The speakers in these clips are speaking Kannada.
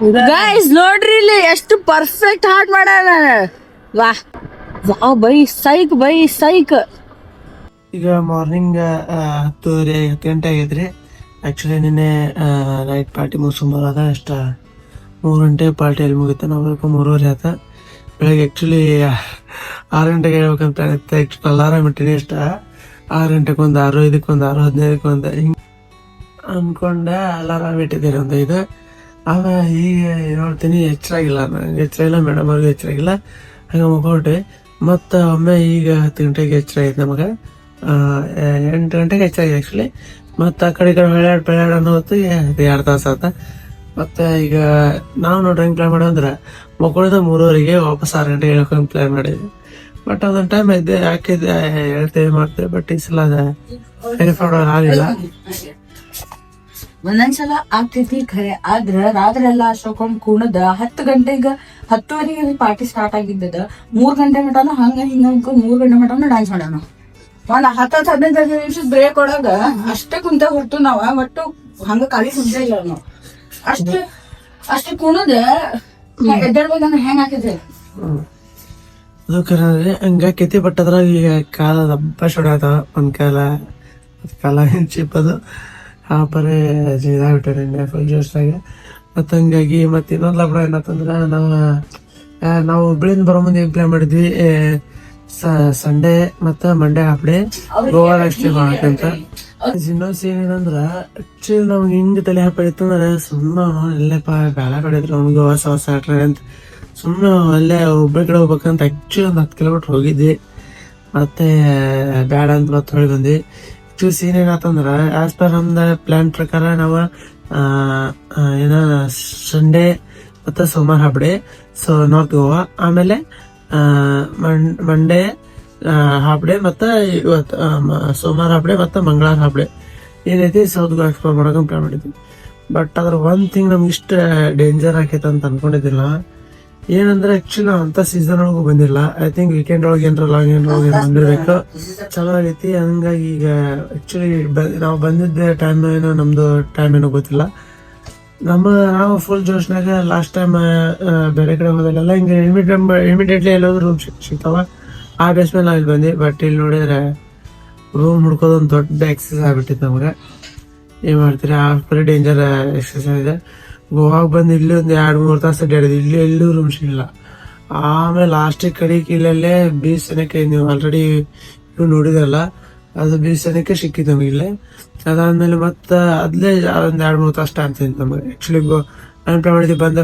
ಗೈಸ್ ನೋಡ್ರಿ ಇಲ್ಲಿ ಎಷ್ಟು ಪರ್ಫೆಕ್ಟ್ ಹಾಟ್ ಮಾಡ್ಯಾನ. ವಾ ವಾವ್ ಬೈ ಸೈಕ್ ಬೈ ಸೈಕ್. ಈಗ ಮಾರ್ನಿಂಗ್ 10 ಗಂಟೆ ಆಗೈತ್ರಿ. ಆ್ಯಕ್ಚುಲಿ ನಿನ್ನೆ ನೈಟ್ ಪಾರ್ಟಿ ಮುಗಿಸ್ಕೊಂಬರೋದ ಅಷ್ಟ 3 ಗಂಟೆ ಪಾರ್ಟಿ ಅಲ್ಲಿ ಮುಗಿತು. ನಾವು 3:30 ಆಯ್ತು. ಬೆಳಗ್ಗೆ ಆ್ಯಕ್ಚುಲಿ 6 ಗಂಟೆಗೆ ಹೇಳ್ಬೇಕಂತ ಇತ್ತು. ಆ್ಯಕ್ಚುಲಿ ಅಲಾರಾಮ್ ಇಟ್ಟಿನಿ ಇಷ್ಟ 6 ಗಂಟೆಗೆ ಒಂದು 6:05 6:15 ಹಿಂಗೆ ಅಂದ್ಕೊಂಡೆ ಅಲಾರಾಮ್ ಇಟ್ಟಿದ್ದೀನಿ ಒಂದು 5. ಆಮೇಲೆ ಈಗ ನೋಡ್ತೀನಿ ಎಚ್ಚರಾಗಿಲ್ಲ, ನನಗೆ ಎಚ್ಚರಾಗಿಲ್ಲ, ಮೇಡಮ್ ಅವ್ರಿಗೆ ಎಚ್ಚರಾಗಿಲ್ಲ. ಹಂಗೆ ಮುಗ್ಕೊಟ್ಟೆ. ಮತ್ತು ಒಮ್ಮೆ ಈಗ 10 ಗಂಟೆಗೆ ಎಚ್ಚರ ಆಯ್ತು ನಮಗೆ. 8 ಗಂಟೆಗೆ ಎಚ್ಚರಾಗಿದೆ ಆ್ಯಕ್ಚುಲಿ. ಮತ್ತು ಆ ಕಡೆ ಈ ಕಡೆ ಬೆಳಾಡ ಅನ್ನೋ ಹೊತ್ತಿಗೆ 2 ತಾಸು ಆತ. ಮತ್ತು ಈಗ ನಾವು ನೋಡ್ರಿ ಹೆಂಗೆ ಪ್ಲ್ಯಾನ್ ಮಾಡೋದಂದ್ರೆ ಮಕ್ಕಳಿಂದ 3:30ಗೆ ವಾಪಸ್ 6 ಗಂಟೆಗೆ ಹೇಳ್ಕೊಂಡು ಪ್ಲ್ಯಾನ್ ಮಾಡಿದ್ವಿ. ಬಟ್ ಅದೊಂದು ಟೈಮ್ ಇದ್ದೆ ಹಾಕಿದ್ದೆ ಹೇಳ್ತೇವೆ ಮಾಡ್ತೇವೆ. ಬಟ್ ಈ ಸಲ ಆಗಲಿಲ್ಲ. ಒಂದೊಂದ್ಸಲ ಆಗ್ತೈತಿ ಖರೆ. ಆದ್ರ ರಾತ್ರಿ ಎಲ್ಲಾ ಅಷ್ಟೊಂದ್ ಕುಣದ 10 ಗಂಟೆಗೆ 10:30 ಪಾರ್ಟಿ ಸ್ಟಾರ್ಟ್ ಆಗಿದ್ದದ 3 ಗಂಟೆ ಮಟನ ಹಂಗ ಹಿಂಗ ಅನ್ಕೊಂಡ್ 3 ಗಂಟೆ ಮಟನ ಡಾನ್ಸ್ ಮಾಡೋಣ. ಒಂದ್ 10-15 ನಿಮಿಷದ ಬ್ರೇಕ್ ಒಳಗ ಅಷ್ಟೇ ಕುಂತ ಹೊರತು ನಾವ ಒಟ್ಟು ಹಂಗ ಖಾಲಿ ಕುಂತ ಇಲ್ಲ ನಾವು. ಅಷ್ಟೇ ಕುಣದ ಎದ್ದಾಡ್ಬೇಕಂದ್ರೆ ಹೆಂಗ್ ಹಾಕಿದ್ರಿ ಅದು ಕರೆ ಹಂಗಾಕೈತಿ. ಬಟ್ ಅದ್ರಾಗ ಈಗ ಕಾಲ ದಬ್ಬ ಶುಡಾತಾವ. ಒಂದ್ ಕಾಲ ಚಿಪ್ಪದು ಆ ಪರೇ ಇದಾಗ್ಬಿಟ್ಟಾರೆ ಫುಲ್ ಜೋಶ್ನಾಗ. ಮತ್ತು ಹಂಗಾಗಿ ಮತ್ತೆ ಇನ್ನೊಂದು ಲಬ್ಡ ಏನಂತಂದ್ರೆ ನಾವು ಹುಬ್ಳಿಯಿಂದ ಬರೋ ಮುಂದೆ ಏನು ಪ್ಲಾನ್ ಮಾಡಿದ್ವಿ, ಸಂಡೇ ಮತ್ತು ಮಂಡೇ ಹಾಫ್ ಡೇ ಗೋವಾ ಅಷ್ಟೇ ಮಾಡಕ್ಕಂತ. ಇನ್ನೊಂದು ಸೀನ್ ಏನಂದ್ರೆ ಆಕ್ಚುಲಿ ನಮ್ಗೆ ಹಿಂಗೆ ತಲೆ ಹಾಕಿತ್ತು ಅಂದ್ರೆ ಸುಮ್ಮನೆ ಎಲ್ಲಪ್ಪ ಬೇಡ ಕಡಿದ್ರು ಅವ್ನು ಗೋವಾ ಸಾಟ್ರೆ ಅಂತ ಸುಮ್ಮನೆ ಅಲ್ಲೇ ಹುಬ್ಳಿ ಕಡೆ ಹೋಗ್ಬೇಕಂತ ಆ್ಯಕ್ಚುಲಿ ಒಂದು 10 ಕಿಲೋಮೀಟ್ರ್ ಹೋಗಿದ್ವಿ. ಮತ್ತೆ ಬೇಡ ಅಂತ ಮತ್ತೆ ಹೊಳಿ ಬಂದ್ವಿ. ಆ್ಯಕ್ಚುಲಿ ಸೀನ್ ಏನಾತಂದ್ರೆ ಆಸ್ ಪರ್ ನಮ್ದು ಪ್ಲಾನ್ ಪ್ರಕಾರ ನಾವು ಸಂಡೇ ಮತ್ತು ಸೋಮವಾರ ಹಾಫ್ ಡೇ ನಾರ್ತ್ ಗೋವಾ, ಆಮೇಲೆ ಮಂಡೇ ಹಾಫ್ ಡೇ ಮತ್ತು ಇವತ್ತು ಸೋಮವಾರ ಹಾಫ್ ಡೇ ಮತ್ತು ಮಂಗಳವಾರ ಹಾಫ್ ಡೇ ಏನೈತಿ ಸೌತ್ ಗೋವಾ ಎಕ್ಸ್ಪ್ಲೋರ್ ಮಾಡೋಕೆ ಪ್ಲಾನ್ ಮಾಡಿದ್ವಿ. ಬಟ್ ಅದ್ರ ಒಂದು ಥಿಂಗ್ ನಮ್ಗೆ ಇಷ್ಟು ಡೇಂಜರ್ ಆಕೈತೆ ಅಂತ ಅನ್ಕೊಂಡಿದ್ದಿಲ್ಲ. ಏನಂದ್ರೆ ಆಕ್ಚುಲಿ ನಾವು ಅಂತ ಸೀಸನ್ ಒಳಗೂ ಬಂದಿಲ್ಲ. ಐ ಥಿಂಕ್ ವೀಕೆಂಡ್ ಒಳಗೆ ಏನಾರ ಲಾಂಗ್ ಒಳಗೆ ಬಂದಿರ್ಬೇಕು. ಚಲೋ ಆಗೈತಿ. ಹಂಗಾಗಿ ಈಗ ಆಕ್ಚುಲಿ ನಾವು ಬಂದಿದ್ದ ಟೈಮ್ ಏನೋ ನಮ್ದು ಟೈಮ್ ಏನೋ ಗೊತ್ತಿಲ್ಲ. ನಾವು ಫುಲ್ ಜೋಶ್ನಾಗ ಲಾಸ್ಟ್ ಟೈಮ್ ಬೇರೆ ಕಡೆ ಹೋದಲ್ಲೆಲ್ಲ ಹಿಂಗೆ ಇಮಿಡಿಯೇಟ್ಲಿ ಎಲ್ಲೋದ್ರು ರೂಮ್ ಸಿಗ್ತಾವ. ಆ ಬೇಸ್ ಮೇಲೆ ನಾವು ಇಲ್ಲಿ ಬಂದ್ವಿ. ಬಟ್ ಇಲ್ಲಿ ನೋಡಿದ್ರೆ ರೂಮ್ ಹುಡ್ಕೋದೊಂದು ದೊಡ್ಡ ಎಕ್ಸಸೈಸ್ ಆಗ್ಬಿಟ್ಟಿತ್ತು ನಮ್ಗೆ. ಏನ್ ಮಾಡ್ತೀರಿ, ಆ ಫುಲ್ ಡೇಂಜರ್ ಎಕ್ಸಸೈಸ್ ಇದೆ. ಗೋವಾಗ ಬಂದು ಇಲ್ಲಿ ಒಂದು 2-3 ತಾಸು ಅಡ್ಡಾಡಿದ್ವಿ. ಇಲ್ಲಿ ಎಲ್ಲೂ ರೂಮ್ ಸಿಗಲಿಲ್ಲ. ಆಮೇಲೆ ಲಾಸ್ಟಿಗೆ ಕಡೆಗೆ ಇಲ್ಲಲ್ಲೇ ಬೀಚ್ ಸನಕ್ಕೆ ನೀವು ಆಲ್ರೆಡಿ ನೀವು ನೋಡಿದ್ರಲ್ಲ, ಅದು ಬೀಚ್ ಸನಕ್ಕೆ ಸಿಕ್ಕಿತ್ತು ನಮಗೆ ಇಲ್ಲೇ. ಅದಾದ್ಮೇಲೆ ಮತ್ತೆ ಅದ್ಲೇ ಒಂದು 2-3 ತಾಸು ಟೈಮ್ ತಿಂತು ನಮಗೆ. ಆ್ಯಕ್ಚುಲಿ ನಾನು ಪ್ಲಾನ್ ಮಾಡಿದ್ವಿ ಬಂದ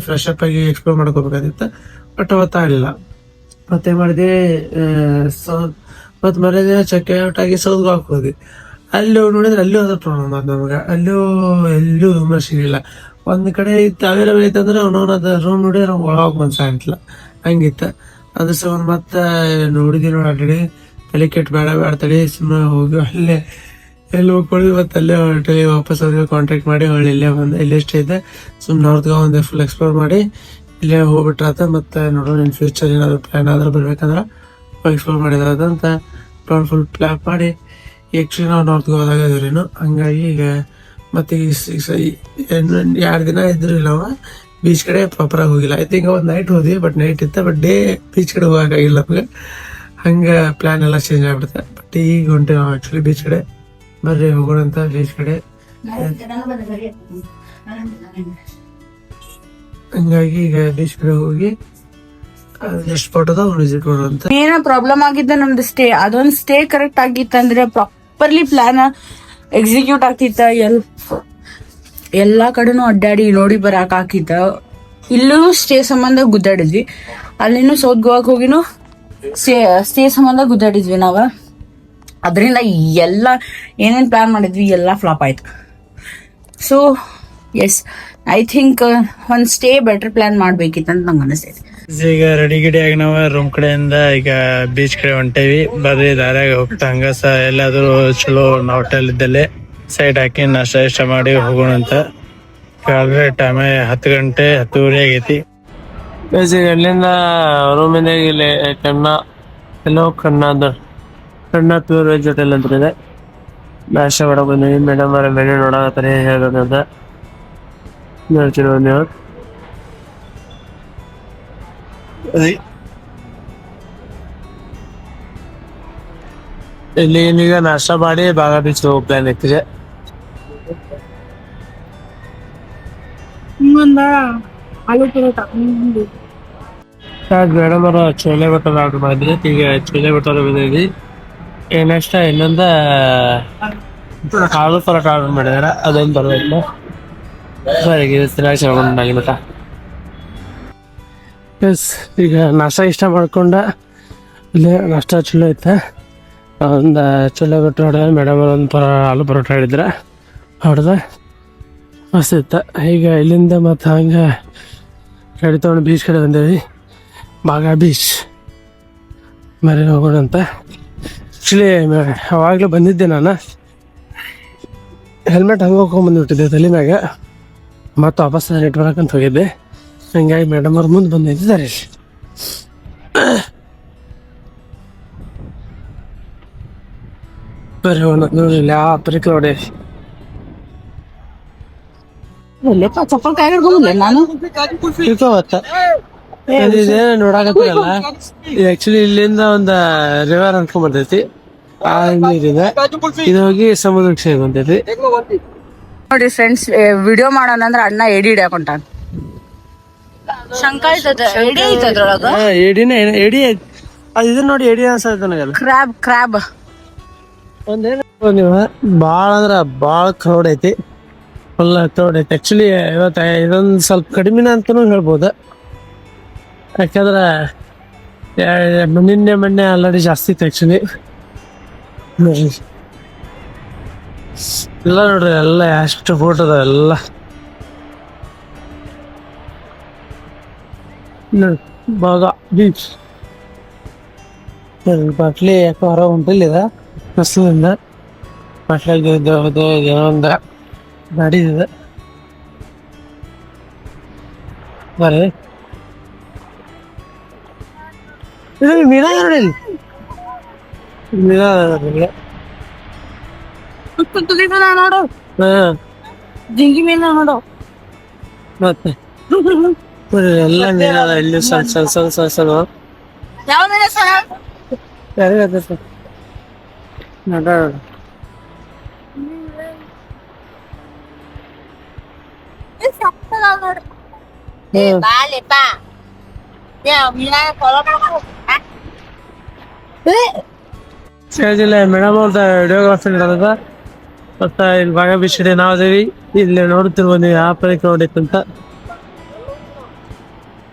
ಫ್ರೆಶ್ ಅಪ್ ಆಗಿ ಎಕ್ಸ್ಪ್ಲೋರ್ ಮಾಡ್ಕೋಬೇಕಾಗಿತ್ತು. ಬಟ್ ಅವತ್ತಾಗಲಿಲ್ಲ. ಮತ್ತೆ ಮಾಡಿದೆ ಮತ್ತು ಮರೇ ದಿನ ಚೆಕ್ಔಟ್ ಆಗಿ ಸೌತ್ ಗೋವಾಕ್ಕೆ ಹೋದ್ವಿ. ಅಲ್ಲಿ ನೋಡಿದ್ರೆ ಅಲ್ಲೂ ಅದ್ರ ಪ್ರಾಬ್ಲಮ್ ಆದ ನಮ್ಗೆ. ಎಲ್ಲೂ ರೂಮ್ ಸಿಗಲಿಲ್ಲ. ಒಂದು ಕಡೆ ಇತ್ತು ಅವೈಲೇಬಲ್ ಐತಂದ್ರೆ ಅವನವನದು ರೂಮ್ ನೋಡಿದ್ರೆ ನಮ್ಗೆ ಒಳಗೆ ಮನ್ಸಾಗಿಲ್ಲ ಹಂಗಿತ್ತು. ಅದ್ರ ಸಂಬಂಧ ಮತ್ತೆ ನೋಡಿದ್ವಿ ನೋಡಿ ಆಲ್ರೆಡಿ ತಲೆ ಕೆಟ್ಟು ಬೇಡ ತಡಿ ಸುಮ್ಮನೆ ಹೋಗಿ ಅಲ್ಲೇ ಎಲ್ಲಿ ಹೋಗ್ಕೊಳ್ವಿ. ಮತ್ತು ಅಲ್ಲೇ ಹೊರಟಲ್ಲಿ ವಾಪಸ್ ಅವ್ರಿಗೆ ಕಾಂಟ್ಯಾಕ್ಟ್ ಮಾಡಿ ಹೊಳ್ಳಿ ಇಲ್ಲೇ ಬಂದು ಇಲ್ಲೇ ಎಷ್ಟೇ ಇದೆ ಸುಮ್ಮನೆ ನಾರ್ತ್ ಗೋವಾ ಒಂದು ಫುಲ್ ಎಕ್ಸ್ಪ್ಲೋರ್ ಮಾಡಿ ಇಲ್ಲೇ ಹೋಗ್ಬಿಟ್ರಾತ. ಮತ್ತು ನೋಡೋಣ ಇನ್ ಫ್ಯೂಚರ್ ಏನಾದ್ರು ಪ್ಲ್ಯಾನ್ ಆದ್ರೆ ಬರ್ಬೇಕಂದ್ರೆ ಎಕ್ಸ್ಪ್ಲೋರ್ ಮಾಡಿದ್ರಾತ ಅಂತ ಫುಲ್ ಪ್ಲ್ಯಾನ್ ಮಾಡಿ ಆ್ಯಕ್ಚುಲಿ ನಾವು ನಾರ್ತ್ ಗೋವಾದಾಗ ಇದ್ರೇನು. ಹಂಗಾಗಿ ಈಗ ಮತ್ತೆ 2 ದಿನ ಇದ್ರು ನಾವು ಬೀಚ್ ಕಡೆ ಪ್ರಾಪರಾಗಿ ಹೋಗಿಲ್ಲ. ಐ ಥಿಂಕ್ ಒಂದು ನೈಟ್ ಹೋದ್ವಿ. ಬಟ್ ನೈಟ್ ಇತ್ತು. ಬಟ್ ಡೇ ಬೀಚ್ ಕಡೆ ಹೋಗೋಕ್ಕಾಗಿಲ್ಲ ನಮ್ಗೆ. ಹಂಗೆ ಪ್ಲ್ಯಾನ್ ಎಲ್ಲ ಚೇಂಜ್ ಆಗ್ಬಿಡುತ್ತೆ. ಬಟ್ ಈಗ ಹೊಂಟೆ ನಾವು ಆ್ಯಕ್ಚುಲಿ ಬೀಚ್ ಕಡೆ. ಬರ್ರಿ ಹೋಗೋಣ ಅಂತ ಬೀಚ್ ಕಡೆ. ಹಂಗಾಗಿ ಈಗ ಬೀಚ್ ಕಡೆ ಹೋಗಿ ಎಷ್ಟು ಫೋಟೋದ ವಿಸಿಟ್ ಮಾಡೋಂತ. ಏನ ಪ್ರಾಬ್ಲಮ್ ಆಗಿದ್ದ ನಮ್ದು ಸ್ಟೇ, ಅದೊಂದು ಸ್ಟೇ ಕರೆಕ್ಟ್ ಆಗಿತ್ತಂದ್ರೆ ಪ್ರಾಪರ್ಲಿ ಪ್ಲಾನ್ ಎಕ್ಸಿಕ್ಯೂಟ್ ಆಗ್ತಿತ್ತ. ಎಲ್ಲಾ ಕಡೆನೂ ಅಡ್ಡಾಡಿ ನೋಡಿ ಬರಾಕ್ ಹಾಕಿತ್ತ. ಇಲ್ಲೂ ಸ್ಟೇ ಸಂಬಂಧ ಗುದ್ದಾಡಿದ್ವಿ. ಅಲ್ಲಿನೂ ಸೌತ್ ಗೋವಾಕ್ ಹೋಗಿನೂ ಸ್ಟೇ ಸಂಬಂಧ ಗುದ್ದಾಡಿದ್ವಿ ನಾವ. ಅದರಿಂದ ಎಲ್ಲ ಏನೇನ್ ಪ್ಲಾನ್ ಮಾಡಿದ್ವಿ ಎಲ್ಲ ಫ್ಲಾಪ್ ಆಯ್ತು. ಸೊ ಎಸ್, ಐ ಥಿಂಕ್ ಒಂದ್ ಸ್ಟೇ ಬೆಟರ್ ಪ್ಲಾನ್ ಮಾಡ್ಬೇಕಿತ್ತಂತ ನಂಗೆ ಅನಿಸ್ತೈತಿ. ಈಗ ರೆಡಿ ಗಿಡಿ ಆಗಿ ನಾವು ರೂಮ್ ಕಡೆಯಿಂದ ಈಗ ಬೀಚ್ ಕಡೆ ಹೊಂಟೇವಿ. ಬರ್ರಿ ದಾರ್ಯಾಗ ಹೋಗ್ತಾ ಹಂಗ ಎಲ್ಲಾದ್ರೂ ಚಲೋ ಹೋಟೆಲ್ ಇದ್ದಲ್ಲೇ ಸೈಡ್ ಹಾಕಿ ನಾಷ್ಟ ಮಾಡಿ ಹೋಗೋಣ ಅಂತ. ಆಲ್ರೆಡಿ ಟೈಮ್ 10 ಗಂಟೆ 10:30 ಆಗೈತಿ. ಅಲ್ಲಿಂದ ರೂಮಿಂದ ಇಲ್ಲಿ ಕಣ್ಣ ಪ್ಯೂರ್ ವೆಜ್ ಹೋಟೆಲ್ ಅಂತ ಇದೆ. ನಾಷ್ಟ ಮಾಡಕ್ ಬಂದ್ವಿ. ಮೇಡಮ್ ಅವ್ರ ಮೆನು ನೋಡಕತ್ತಾರೆ ಹೇಳ್ಬೇಕಂತ. ಹೇಳ್ತೀನಿ ಒಂದು ಇಲ್ಲಿ ಏನೀಗ ನಾಷ್ಟ ಮಾಡಿ ಬಾಗ ಬೀಚ್ ಹೋಗೋ ಪ್ಲಾನ್ ಐತಿದೆ. ಮೇಡಮ್ ಅವರು ಚೋಲೆ ಬಟರ್ ಆರ್ಡರ್ ಮಾಡಿದ್ರೆ ಈಗ ಚೋಲೆ ಬಟರ್ ಬಂದಿದ್ವಿ. ನೆಕ್ಸ್ಟ್ ಇನ್ನೊಂದ ಆಲೂ ಪರೋಟ ಆರ್ಡರ್ ಮಾಡಿದಾರೆ, ಅದೊಂದು ಬರಬೇಕು. ಸರಿಗಿರುತ್ತೆ ಎಸ್. ಈಗ ನಾಷ್ಟ ಇಷ್ಟ ಮಾಡ್ಕೊಂಡ ಇಲ್ಲೇ ನಾಷ್ಟ ಚಲೋ ಐತೆ. ಒಂದು ಚೋಲೆ ಬಟರ್ ಹೊಡೆದ ಮೇಡಮ್ ಒಂದು ಆಲೂ ಪರೋಟ ಹೇಳಿದ್ರೆ ಹೊಡೆದ ಮಸ್ತ್ ಇತ್ತು. ಈಗ ಇಲ್ಲಿಂದ ಮತ್ತು ಹಂಗೆ ಗಾಡಿ ತೊಗೊಂಡು ಬೀಚ್ ಕಡೆ ಬಂದೇವಿ, ಬಾಗ ಬೀಚ್ ಮರಿ ಹೋಗೋಣ ಅಂತ. ಆ್ಯಕ್ಚುಲಿ ಅವಾಗಲೂ ಬಂದಿದ್ದೆ ನಾನು, ಹೆಲ್ಮೆಟ್ ಹಂಗೆ ಹೋಗ್ಕೊಂಬಂದುಬಿಟ್ಟಿದ್ದೆ ತಲೆ ಮ್ಯಾಗ, ಮತ್ತು ವಾಪಸ್ ಇಟ್ಬರಕಂತ ಹೋಗಿದ್ದೆ. ಹಂಗಾಗಿ ಮೇಡಮ್ ಅವ್ರು ಮುಂದೆ ಬಂದು ನಿಂತಿದ್ದಾರೆ. ಬರ್ರಿ ನೋಡಿ ಇಲ್ಲಿ ಆ ಪರಿಕ ನೋಡಿ. ಚಪ್ಪಲ್ ಕೈ ಹಿಡ್ಕೊಂಡ್ಲೆ ನಾನು ನೋಡಾಕತ್ತಿರಲ್ಲ. ಇದು ಆಕ್ಚುಲಿ ಇಲ್ಲಿಂದ ಒಂದು ರಿವರ್ ಅನ್ಕೊಂಡ್ ಬರ್ತೈತಿ. ಆ ನೀರಿದೆ ಇದು ಹೋಗಿ ಸಮುದ್ರಕ್ಕೆ ಸೇರ್ಕೊಂತೈತಿ. ನೋಡಿ ಫ್ರೆಂಡ್ಸ್, ವಿಡಿಯೋ ಮಾಡೋಣ ಅಂದ್ರೆ ಅಣ್ಣ ಎಡಿ ಹಿಡಿಯಾಕೊಂಟಾನ. ಶಂಕ ಐತದ, ಎಡಿ ಐತೆ ಅದ್ರೊಳಗ. ಎಡಿ ಅದು ಇದು ನೋಡಿ, ಎಡಿ ಅನ್ಸತ್ತ ನನಗಲ್ಲ. ಕ್ರಾಬ್ ಒಂದೇನು ನೀವು ಭಾಳ ಅಂದ್ರೆ ಭಾಳ ಕ್ರೌಡ್ ಐತಿ, ಫುಲ್ ಕ್ರೌಡ್ ಐತಿ. ಆ್ಯಕ್ಚುಲಿ ಇವತ್ತು ಇದೊಂದು ಸ್ವಲ್ಪ ಕಡಿಮೆನ ಅಂತಲೂ ಹೇಳ್ಬೋದು. ಯಾಕಂದ್ರೆ ಮೊನ್ನೆ ಆಲ್ರೆಡಿ ಜಾಸ್ತಿ ಇತ್ತು ಆ್ಯಕ್ಚುಲಿ. ಎಲ್ಲ ನೋಡ್ರಿ, ಎಲ್ಲ ಎಷ್ಟು ಫೋಟೋ ಅದಾವ ಎಲ್ಲ ನೋಡಿ. ಬಾಗ ಬೀಚ್ ಬಾಟ್ಲಿ ಯಾಕೋ ಹೊರ ಹೊಂಟಿಲ್ಲಿದೆ ಕಸದಿಂದ. ಬಾಟ್ಲಾಗ ಏನೋ ಒಂದು ಗಾಡಿ ಇದೆ ಬರ್ರಿ. ಇದು ಮೀನಾ ನೋಡಿ, ಮೀನಾ ನೋಡು, ಜಿಂಗಿ ಮೀನ ನೋಡು. ಮತ್ತೆ ಎಲ್ಲ ಮೀನದ ಇಲ್ಲಿ ಸಣ್ಣ ಯಾವ ಮೀನ ಸರ್? ಯಾರಿಗದ ಸರ್ ನೋಡ. ಮೇಡಮ್ ಅವ್ರದ ವಿಡಿಯೋಗ್ರಾಫಿ ನಡೆದ ಮತ್ತ ಇಲ್ಲಿ ಬಾಗ ಬೀಚ್ ಕಡೆ ನಾವು ಅದೇವಿ. ಇಲ್ಲಿ ನೋಡ್ತಿರ್ಬೋದು ನೀವು ಯಾವ ಪರಿ ಕ್ರೌಡ್ ಐತಂತ.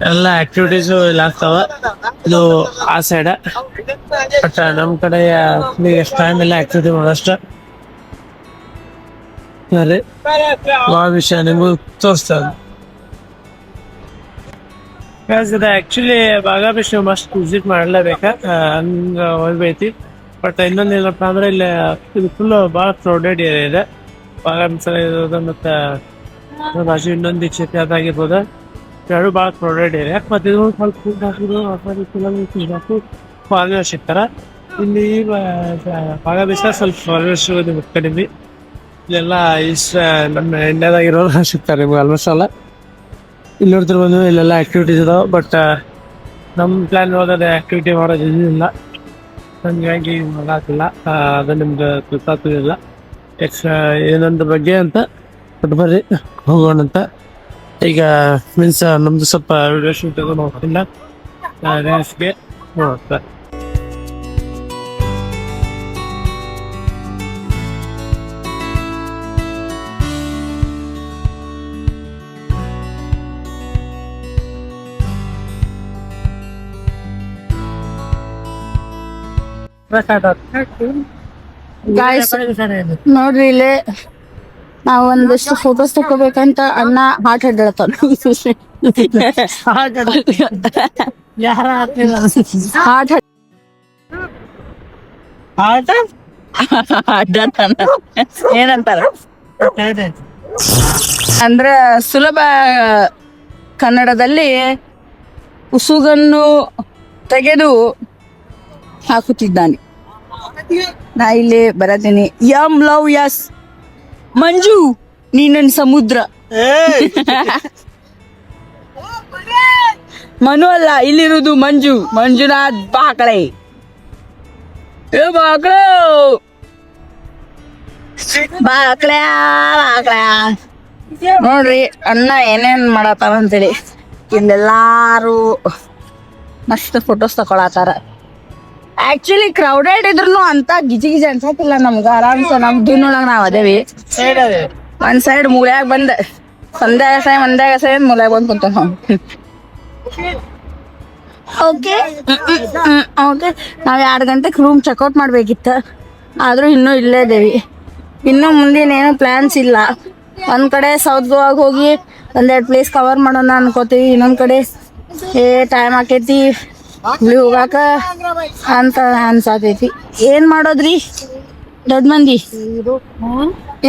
ಎಲ್ಲ ಆಕ್ಟಿವಿಟೀಸ್ ಇಲ್ಲಿ ಆಗ್ತಾವ. ಇದು ಆ ಸೈಡ್, ಬಟ್ ನಮ್ ಕಡೆ ಎಷ್ಟು ಟೈಮ್ ಎಲ್ಲ ಆಕ್ಟಿವಿಟಿ ಮಾಡೋಷ್ಟ ಭಾಳ ವಿಷಯ ನಿಮಗೂ ತೋರಿಸ್ತದೆ. ಆಕ್ಚುಲಿ ಬಾಗ ಬೀಚ್ ಮಸ್ಟ್ ವಿಸಿಟ್ ಮಾಡಲೇಬೇಕ, ಹಂಗ ಹೋಗ್ಬೈತಿ. ಬಟ್ ಇನ್ನೊಂದೇನಪ್ಪ ಅಂದ್ರೆ ಇಲ್ಲಿ ಇದು ಫುಲ್ ಭಾಳ ಕ್ರೌಡೆಡ್ ಏರಿಯಾ ಇದೆ. ಬಾಗ ಬೀಚ್ ಇರೋದು ಮತ್ತೆ ಬಾಜು ಇನ್ನೊಂದು ಕ್ಷೇತ್ರ ಅದಾಗಿರ್ಬೋದು. ಎರಡು ಭಾಳ ಕ್ರೌಡೆಡ್ ಏರಿಯಾ. ಮತ್ತೆ ಇದು ಸ್ವಲ್ಪ ಫುಡ್ ಹಾಕಿದ್ರು ಫಾರಿನರ್ ಸಿಗ್ತಾರ. ಇಲ್ಲಿ ಬಾಗ ಬೀಚ್ ಸ್ವಲ್ಪ ಫಾರಿನರ್ಸ್ ಕಡಿಮೆ. ಇಲ್ಲೆಲ್ಲ ನಮ್ಮ ಇಂಡಿಯಾದಾಗಿರೋರು ಸಿಗ್ತಾರೆ ನಿಮ್ಗೆ ಆಲ್ಮೋಸ್ಟ್ ಅಲ್ಲ. ಇಲ್ಲಿ ನೋಡ್ತಿರ್ಬೋದು ಇಲ್ಲೆಲ್ಲ ಆಕ್ಟಿವಿಟೀಸ್ ಇದಾವೆ. ಬಟ್ ನಮ್ಮ ಪ್ಲ್ಯಾನ್ ಹೋದ್ರೆ ಆಕ್ಟಿವಿಟಿ ಮಾಡೋದು ಇಲ್ಲ, ಹಂಗಾಗಿ ಮಾಡಾಕಿಲ್ಲ. ಅದು ನಿಮ್ಗೆ ಗೊತ್ತಾಗ್ತಿಲ್ಲ ಏನೊಂದ್ರ ಬಗ್ಗೆ ಅಂತ. ಬಟ್ ಬರ್ರಿ ಹೋಗೋಣ ಅಂತ. ಈಗ ಮೀನ್ಸ್ ನಮ್ದು ಸ್ವಲ್ಪ ವಿಡಿಯೋ ಶೂಟ್ ಹೋಗ್ತಿಲ್ಲ ರೇಸ್ಗೆ ನೋಡ್ತಾರೆ. ನೋಡ್ರಿ ಇಲ್ಲಿ ನಾವ್ ಒಂದಿಷ್ಟು ಫೋಟೋಸ್ ತಕೋಬೇಕಂತ ಅಣ್ಣ ಹಾಟ್ ಹೇಳ್ತಾನ. ಏನಂತಾರ ಅಂದ್ರ ಸುಲಭ ಕನ್ನಡದಲ್ಲಿ ಉಸುಗನ್ನು ತೆಗೆದು ಹಾಕುತ್ತಿದ್ದಾನೆ. ನಾ ಇಲ್ಲಿ ಬರತೀನಿ. ಯಮ್ ಲವ್ ಯಸ್ ಮಂಜು ನೀ ನನ್ ಸಮುದ್ರ ಮನು ಅಲ್ಲ, ಇಲ್ಲಿರುವುದು ಮಂಜುನಾಥ್ ಬಾಕಳೆ. ಬಾಕ್ಳ ನೋಡ್ರಿ ಅಣ್ಣ ಏನೇನ್ ಮಾಡತ್ತಾರ ಅಂತೇಳಿ. ಇಲ್ಲೆಲ್ಲಾರು ಮಸ್ತ್ ಫೋಟೋಸ್ ತಕೊಳತಾರ. ಆಕ್ಚುಲಿ ಕ್ರೌಡೆಡ್ ಇದ್ರು ಅಂತ ಗಿಜಿ ಅನ್ಸತ್ತಿಲ್ಲ ನಮ್ಗ. ಆರಾಮ್ಸ ನಮ್ ದಿನೊಳಗ ನಾವ್ ಅದೇವಿ. ಒಂದ್ ಸೈಡ್ ಮೂಲ್ಯಾಗ ಬಂದ ಒಂದಾಗ ಮೂಲ್ಯಾಗ ಬಂದ್ ಕುಂತ ಓಕೆ. ನಾವ್ 2 ಗಂಟೆಗೆ ರೂಮ್ ಚೆಕ್ಔಟ್ ಮಾಡ್ಬೇಕಿತ್ತ, ಆದ್ರೂ ಇನ್ನೂ ಇಲ್ಲೇ ಇದೇವಿ. ಇನ್ನು ಮುಂದಿನ ಏನು ಪ್ಲಾನ್ಸ್ ಇಲ್ಲ. ಒಂದ್ ಕಡೆ ಸೌತ್ ಗೋವಾಗ್ ಹೋಗಿ 1-2 ಪ್ಲೇಸ್ ಕವರ್ ಮಾಡೋಣ ಅನ್ಕೋತೀವಿ. ಇನ್ನೊಂದ್ ಕಡೆ ಟೈಮ್ ಆಕೈತಿ ಇಲ್ಲಿ ಹೋಗಾಕ ಅಂತ ಅನ್ಸಾತೈತಿ. ಏನ್ ಮಾಡೋದ್ರಿ ದೊಡ್ಡ ಮಂದಿ,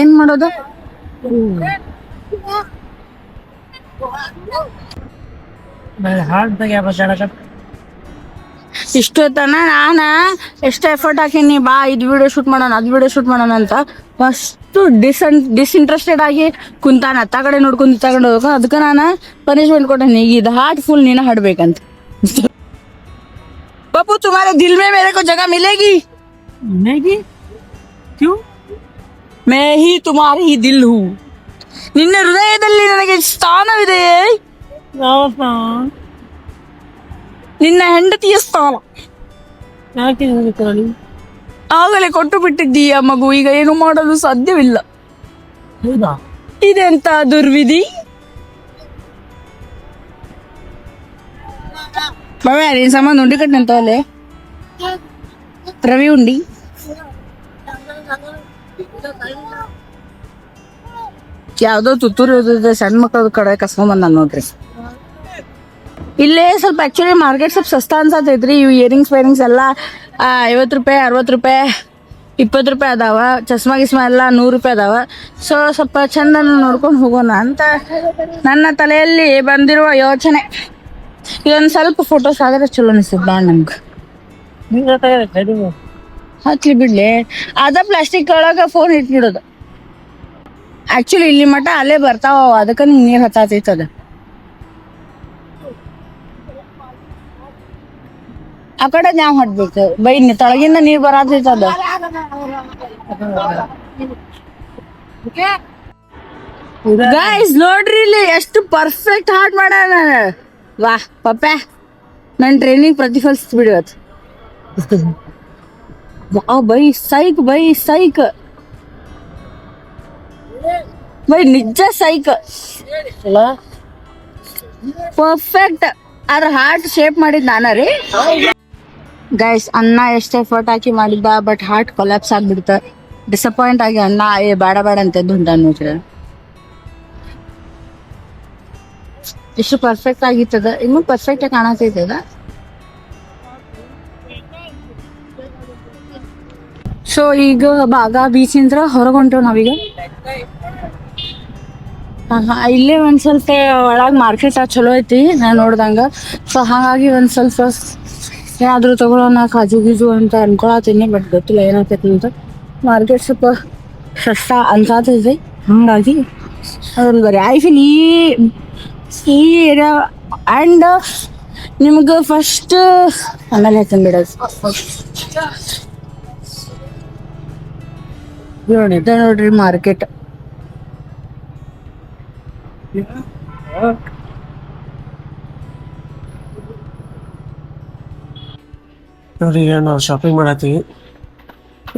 ಏನ್ ಮಾಡೋದು? ಇಷ್ಟೊತ್ತನ ನಾನ ಎಷ್ಟು ಎಫರ್ಟ್ ಹಾಕೀನಿ, ಬಾ ಇದು ವಿಡಿಯೋ ಶೂಟ್ ಮಾಡೋಣ ಅದು ವಿಡಿಯೋ ಶೂಟ್ ಮಾಡೋಣ ಅಂತ. ಫಸ್ಟ್ ಡಿಸ್ಇಂಟ್ರೆಸ್ಟೆಡ್ ಆಗಿ ಕುಂತಾನ. ಅತ್ತ ಕಡೆ ನೋಡ್ಕೊಂಡು ಇತ್ತ ಕಡೆ ಹೋಗ. ಅದಕ್ಕೆ ನಾನು ಪನಿಷ್ಮೆಂಟ್ ಕೊಟ್ಟೇನಿ, ಇದು ಹಾರ್ಟ್ ಫುಲ್ ನೀನ ಹಾಡ್ಬೇಕಂತ. ಪಪ್ಪು ತುಮಾರೆ ದಿಲ್ ಮೇ ಮೇರೆ ಕೋ ಜಗಹ ಮಿಲೇಗಿ. ಕ್ಯೂ? ಮೇ ಹಿ ತುಮಾರಿ ದಿಲ್ ಹೂ. ನಿನ್ನ ಹೃದಯದಲ್ಲಿ ನನಗೆ ಸ್ಥಾನವಿದೆ. ನಿನ್ನ ಹೆಂಡತಿಯ ಸ್ಥಾನ ಆಗಲೇ ಕೊಟ್ಟು ಬಿಟ್ಟಿದ್ದೀಯ ಮಗು. ಈಗ ಏನು ಮಾಡಲು ಸಾಧ್ಯವಿಲ್ಲ. ಇದೆಂತ ದುರ್ವಿಧಿ. ಬಾಬಾ ನಿನ್ ಸಂಬಂಧ ಉಂಡಿ ಕಟ್ಟಂತವಲ್ಲೇ ರವಿ ಉಂಡಿ. ಯಾವ್ದೋ ತುತ್ತೂರು ಸಣ್ಣ ಮಕ್ಕಳ ಕಡೆ ಕಸ್ಕೊಂಬಂದ ನೋಡ್ರಿ. ಇಲ್ಲೇ ಸ್ವಲ್ಪ ಆಕ್ಚುಲಿ ಮಾರ್ಕೆಟ್ ಸ್ವಲ್ಪ ಸಸ್ತಾ ಅನ್ಸತೈತ್ರಿ. ಇವು ಇಯರಿಂಗ್ಸ್ ಎಲ್ಲ 50 ರೂಪಾಯಿ 60 ರೂಪಾಯಿ 20 ರೂಪಾಯಿ ಅದಾವ. ಚಸ್ಮಾ ಗಿಸ್ಮಾ ಎಲ್ಲ 100 ರೂಪಾಯಿ ಅದಾವ. ಸೊ ಸ್ವಲ್ಪ ಚಂದ ನೋಡ್ಕೊಂಡು ಹೋಗೋಣ ಅಂತ ನನ್ನ ತಲೆಯಲ್ಲಿ ಬಂದಿರುವ ಯೋಚನೆ. ಇದೊಂದು ಸ್ವಲ್ಪ ಫೋಟೋಸ್ ಆದ್ರೆ ಚಲೋ ಅನಿಸ್ತದ ನಮ್ಗೆ. ಹಚ್ಲಿ ಬಿಡ್ಲಿ, ಅದ ಪ್ಲಾಸ್ಟಿಕ್ ಒಳಗ ಫೋನ್ ಇಟ್ಬಿಡೋದು. ಆಕ್ಚುಲಿ ಇಲ್ಲಿ ಮಠ ಅಲ್ಲೇ ಬರ್ತಾವ, ಅದಕ್ಕೆ ನೀರ್ ಹತ್ತೈತದ. ಆ ಕಡೆ ನಾವ್ ಹಡ್ಬೇಕು ಬೈ, ತಳಗಿಂದ ನೀರ್ ಬರತೈತದ. ಗೈಸ್ ನೋಡ್ರಿ ಇಲ್ಲಿ ಎಷ್ಟು ಪರ್ಫೆಕ್ಟ್ ಹಾರ್ಟ್ ಮಾಡ್ಯಾನ. ವಾ ಪಪ್ಪ, ನನ್ ಟ್ರೈನಿಂಗ್ ಪ್ರತಿಫಲಿಸ್ ಬಿಡುವತ್. ಬೈ ಸೈಕ್ ಬೈ ನಿಜ ಸೈಕ್ ಪರ್ಫೆಕ್ಟ್. ಅದ್ರ ಹಾರ್ಟ್ ಶೇಪ್ ಮಾಡಿದ್ ನಾನ ರೀ ಗೈಸ್. ಅಣ್ಣ ಎಷ್ಟು ಎಫರ್ಟ್ ಹಾಕಿ ಮಾಡಿದ್ದ, ಬಟ್ ಹಾರ್ಟ್ ಕೊಲ್ಯಾಪ್ಸ್ ಆಗ್ಬಿಡ್ತ. ಡಿಸಪಾಯಿಂಟ್ ಆಗಿ ಅಣ್ಣ ಬೇಡ ಅಂತ ಹೊಂಟ ನೋಡ್ರಿ. ಎಷ್ಟು ಪರ್ಫೆಕ್ಟ್ ಆಗಿತ್ತದ, ಇನ್ನೂ ಪರ್ಫೆಕ್ಟ್ ಆಗಿ ಕಾಣತೈತದ. ಸೊ ಈಗ ಬಾಗ ಬೀಚ್ ಇಂದ್ರ ಹೊರಗೆ ಹೊಂಟೇವ್ ನಾವೀಗ. ಇಲ್ಲೇ ಒಂದ್ ಸ್ವಲ್ಪ ಒಳಗ್ ಮಾರ್ಕೆಟ್ ಚಲೋ ಐತಿ ನಾನ್ ನೋಡ್ದಂಗ. ಸೊ ಹಾಗಾಗಿ ಒಂದ್ ಸ್ವಲ್ಪ ಏನಾದ್ರು ತಗೊಳೋಣ ಕಾಜು ಗೀಜು ಅಂತ ಅನ್ಕೊಳತೀನಿ, ಬಟ್ ಗೊತ್ತಿಲ್ಲ ಏನಾಗ್ತೈತಿ ಅಂತ. ಮಾರ್ಕೆಟ್ ಸ್ವಲ್ಪ ಸಸ್ತಾ ಅನ್ಸಾತೈತಿ, ಹಂಗಾಗಿ ಅದನ್ನ ಬರೀ ಐ ಫೀಲ್ ಈ ಏರಿಯಾ. ಆ್ಯಂಡ್ ನಿಮ್ಗೆ ಫಸ್ಟ್ ಆಮೇಲೆ ಹೇಳ್ತೀನಿ ಬಿಡೋದು. ನೋಡ್ರಿ ಮಾರ್ಕೆಟ್. ನೋಡಿ ಈಗ ನಾವು ಶಾಪಿಂಗ್ ಮಾಡತ್ತೀವಿ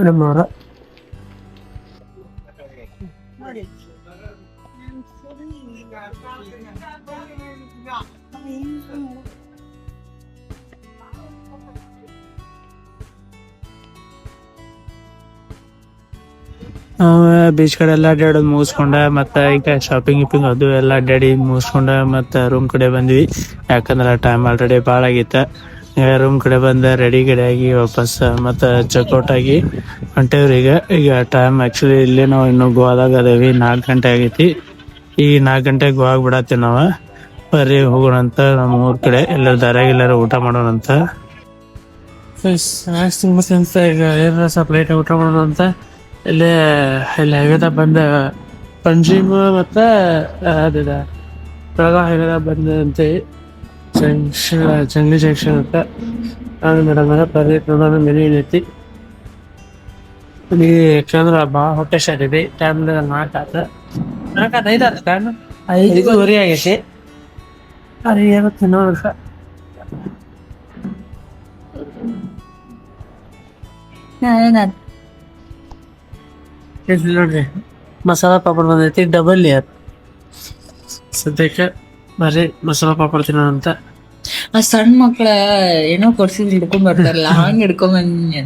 ನಮ್ಮವ್ರ. ಬೀಚ್ ಕಡೆ ಎಲ್ಲ ಅಡ್ಡಾಡೋದು ಮುಗಿಸ್ಕೊಂಡ, ಮತ್ತೆ ಈಗ ಶಾಪಿಂಗ್ ಗಿಪಿಂಗ್ ಅದು ಎಲ್ಲ ಅಡ್ಡಾಡಿ ಮುಗಿಸ್ಕೊಂಡ ಮತ್ತೆ ರೂಮ್ ಕಡೆ ಬಂದ್ವಿ. ಯಾಕಂದ್ರೆ ಟೈಮ್ ಆಲ್ರೆಡಿ ಭಾಳ ಆಗಿತ್ತ. ರೂಮ್ ಕಡೆ ಬಂದ ರೆಡಿ ಆಗಿ ವಾಪಸ್ ಮತ್ತೆ ಚೆಕ್ಔಟ್ ಆಗಿ ಹೊಂಟೇವ್ರಿ. ಈಗ ಟೈಮ್ ಆಕ್ಚುಲಿ ಇಲ್ಲೇ ನಾವು ಇನ್ನೂ ಗೋವಾದಾಗ ಅದೇವಿ. 4 ಗಂಟೆ ಆಗೈತಿ. ಈಗ 4 ಗಂಟೆಗೆ ಗೋವಾಗ ಬಿಡತ್ತೀವಿ ನಾವು. ಬರ್ರಿ ಹೋಗೋಣ ಅಂತ ನಮ್ಮ ಊರ್ ಕಡೆ. ಎಲ್ಲರೂ ದಾರ್ಯಾಗ ಎಲ್ಲಾರು ಊಟ ಮಾಡೋಣ ಅಂತ. ಈಗ ಏನಾರ ಸ್ವಲ್ಪ ಲೈಟ್ ಊಟ ಮಾಡೋಣ ಅಂತ ಇಲ್ಲಿ ಹೈವೇದಾಗ ಬಂದ ಪಂಜಿಮ ಮತ್ತು ಅದಿದ ಬೆಳಗಾವಿ ಹೈವೇದಾಗ ಬಂದಂತೆ ಜಂಗ್ಲಿ ಜಂಕ್ಷನ್ ಅಂತ ನಾನು ಮೇಡಮ್ ಬರ್ರಿ ನೋಡೋಣ ಮೆನು ಏನೈತಿ ಇಲ್ಲಿ ಯಾಕಂದ್ರೆ ಭಾಳ ಹೊಟ್ಟೆ ಶಾರಿದೆ ಟೈಮ್ 4 ಆತ 5 ಆತ ಟೈಮ್ 5:30 ಆಗೈತಿ ಅದು ಏನು ತಿನ್ನೋದು ನೋಡ್ರಿ ಮಸಾಲಾ ಪಾಪಡ್ ಬಂದೈತಿ ಡಬಲ್ ಲೇಯರ್ ಸದ್ಯಕ್ಕೆ ಬರ್ರಿ ಮಸಾಲಾ ಪಾಪಡ್ ತಿನ್ನೋಣ ಅಂತ ಆ ಸಣ್ಣ ಮಕ್ಳ ಏನೋ ಕೊಡ್ಸಿದ್ ಹಿಡ್ಕೊಂಡ್ ಬರ್ತಾರಲ್ಲ ಹಂಗ್ ಹಿಡ್ಕೊಂಡ್ ಬಂದಿನಿ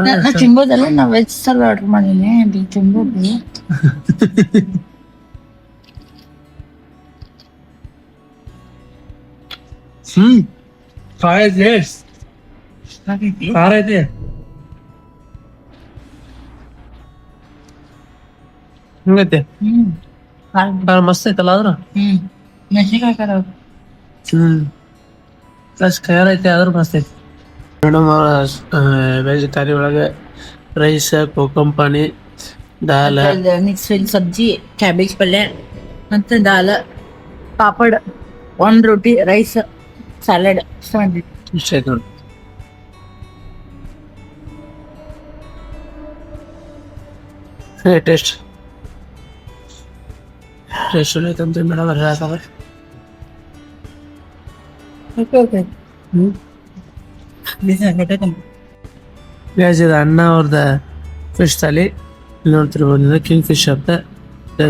ನಾ ತಿನ್ಬೋದಲ್ಲ ನಾ ವೆಜ್ ಸಾಲ್ ಆರ್ಡರ್ ಮಾಡೀನಿ ಅದು ತಿನ್ಬೋದು ಖಾರ ಐತಿ ಹಿಂಗೈತಿ ಮಸ್ತ್ ಐತಲ್ಲ ಆದ್ರ ಮೆಣಸಿನ್ಕಾಯಿ ಖಾರ ಪ್ಲಸ್ ಖಾರ ಐತಿ ಆದ್ರೂ ಮಸ್ತ್ ಐತಿ ಮೇಡಮ್ ವೆಜ್ ಥಾಲಿ ಒಳಗೆ ರೈಸ್ ಕೋಕಂಪಾನಿ ದಾಲ್ ಮಿಕ್ಸ್ ವೆಜ್ ಸಬ್ಜಿ ಕ್ಯಾಬೇಜ್ ಪಲ್ಯ ಮತ್ತೆ ದಾಲ್ ಪಾಪಡ್ 1 ರೋಟಿ ರೈಸ್ ಸಲಾಡ್ ಇಷ್ಟ ಬಂದಿತ್ತು ಇಷ್ಟ ಐತಿ ನೋಡಿ ಟೇಸ್ಟ್ ಐತಂತ ಮೇಡಮ್ ಹೇಳ್ತಾರೆ ಇದು ಅಣ್ಣ ಅವ್ರದ ಫಿಶ್ ಥಾಲಿ ನೋಡ್ತಿರ್ಬೋದು ಕಿಂಗ್ ಫಿಶ್ ಅಂತ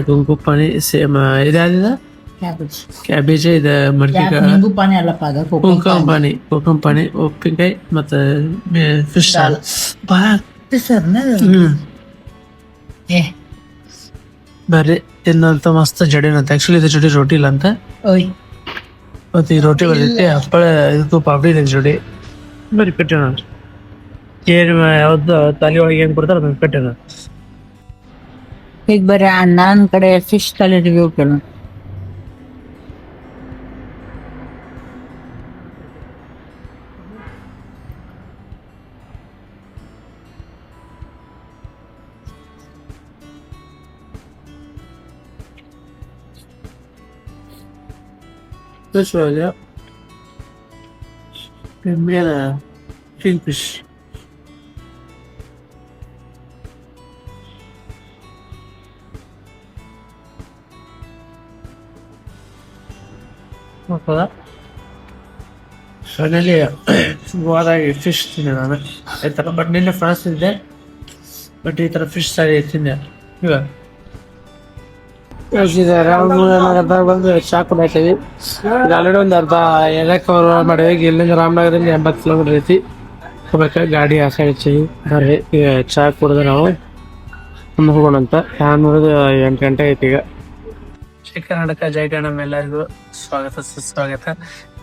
ಕುಂಕುಪಾನಿ ಸೇಮ್ ಇದಾದ ಕ್ಯಾಬೇಜ್ ಇದು ಮಡ್ಕಿಕಾಯಿ ನಿಂಬು ಪಾನಿ ಅಲ್ಲಪ್ಪ ಅದು ಕೋಕಂಪಾನಿ ಉಪ್ಪಿನಕಾಯಿ ಮತ್ತು ಫಿಶ್ ಸಾಲ್ ಬರ್ರಿ ತಿನ್ನಂತ ಮಸ್ತ್ ಜಡಿನಂತ ಆಕ್ಚುಲಿ ಇದು ಜೋಡಿ ರೋಟಿ ಇಲ್ಲ ಅಂತ ಮತ್ತೆ ಈ ರೋಟಿ ಬರ್ತೈತಿ ಹಪ್ಪಳ ಇದಕ್ಕೂ ಪಾಪಡಿ ಇದೆ ಜೋಡಿ ಬರೀ ಕಟ್ಟೋಣ ಏನ್ ಯಾವ್ದು ತಲೆ ಒಳಗೆ ಏನ್ ಕೊಡ್ತಾರ ಅದನ್ನ ಕಟ್ಟೋಣ ಈಗ ಬರೀ ಅಣ್ಣನ ಕಡೆ ಫಿಶ್ ತಲೆ ರಿವ್ಯೂ ಕೇಳೋಣ This was it. We made a kingfish. What for that? Finally, what I fish in it. But in the France is there. But it's a fish side in there. Yeah. ಬಂದು ಚಾ ಕುಡಿತೀವಿ ಇದು ಆಲ್ರೆಡಿ ಒಂದು ಅರ್ಧ ಎಣ್ಣೆ ಕವರ್ ಮಾಡಿವಿ ಇಲ್ಲಿಂದ ರಾಮನಗರದಿಂದ 80 ಕಿಲೋಮೀಟರ್ ಐತಿ ಹೋಗ್ಬೇಕು ಗಾಡಿ ಆ ಸೈಡ್ ಹಚ್ಚಿವಿ ಬರ್ರಿ ಈಗ ಚಾ ಕುಡಿದ್ರೆ ನಾವು ಮುಂದೆ ಹೋಗೋಣಂತ ನಾನು ನೋಡಿದ 8 ಗಂಟೆ ಐತಿ ಈಗ ಶ್ರೀ ಕರ್ನಾಟಕ ಜೈಟ ನಮ್ಮೆಲ್ಲರಿಗೂ ಸ್ವಾಗತ ಸುಸ್ವಾಗತ